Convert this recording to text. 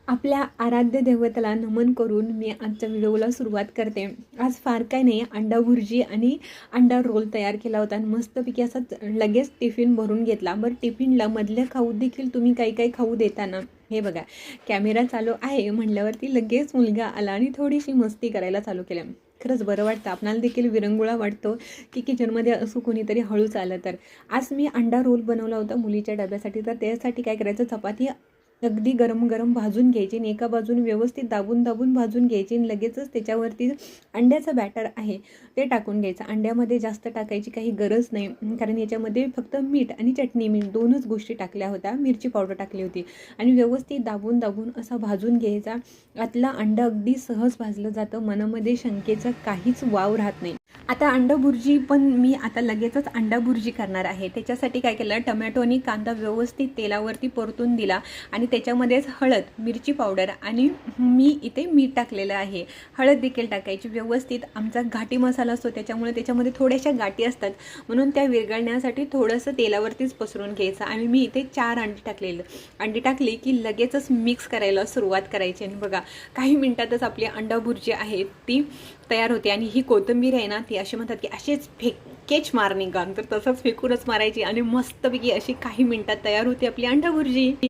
आपल्या आराध्य देवतेला नमन करून मी आजच्या व्हिडिओला सुरुवात करते। आज फार काही नाही, अंडा भुर्जी आणि अंडा रोल तयार केला होता आणि मस्तपैकी असा लगेच टिफिन भरून घेतला। बरं, टिफिनला मधले खाऊ देखील तुम्ही काही काही खाऊ देता ना? हे बघा, कॅमेरा चालू आहे म्हटल्यावरती लगेच मुलगा आला आणि थोडीशी मस्ती करायला चालू केली। खरंच बरं वाटतं, आपणाला देखील विरंगुळा वाटतो की किचनमध्ये असं कोणीतरी हळूच आलं तर। आज मी अंडा रोल बनवला होता मुलीच्या डब्यासाठी। तर त्यासाठी काय करायचं, चपाती अगदी गरम गरम भाजून घ्यायची आणि एका बाजून व्यवस्थित दाबून दाबून भाजून घ्यायची आणि लगेचच त्याच्यावरती अंड्याचं बॅटर आहे ते टाकून घ्यायचं। अंड्यामध्ये जास्त टाकायची काही गरज नाही, कारण याच्यामध्ये फक्त मीठ आणि चटणी, मीठ दोनच गोष्टी टाकल्या होत्या, मिरची पावडर टाकली होती आणि व्यवस्थित दाबून दाबून असा भाजून घ्यायचा। आतला अंडा अगदी सहज भाजलं जातं, मनामध्ये शंकेचा काहीच वाव राहत नाही। आता अंडा भुर्जी पण मी आता लगेचच अंडा भुर्जी करणार आहे। त्याच्यासाठी काय केलं, टमॅटो आणि कांदा व्यवस्थित तेलावरती परतून दिला आणि त्याच्यामध्येच हळद, मिरची पावडर आणि मी इथे मीठ टाकलेलं आहे, हळद देखील टाकायची। व्यवस्थित आमचा घाटी मसाला असतो त्याच्यामुळे त्याच्यामध्ये थोड्याशा गाठी असतात, म्हणून त्या विरघळण्यासाठी थोडंसं तेलावरतीच पसरून घ्यायचं आणि मी इथे 4 अंडी टाकली की लगेचच मिक्स करायला सुरुवात करायची आणि बघा काही मिनिटातच आपली अंडा भुर्जी आहे ती तयार होते। आणि ही कोथिंबीर आहे ना, ती अशी म्हणतात की अशीच फेकेच मारणी का, तर तसंच फेकूनच मारायची आणि मस्तपैकी अशी काही मिनिटात तयार होते आपली अंडा भुर्जी।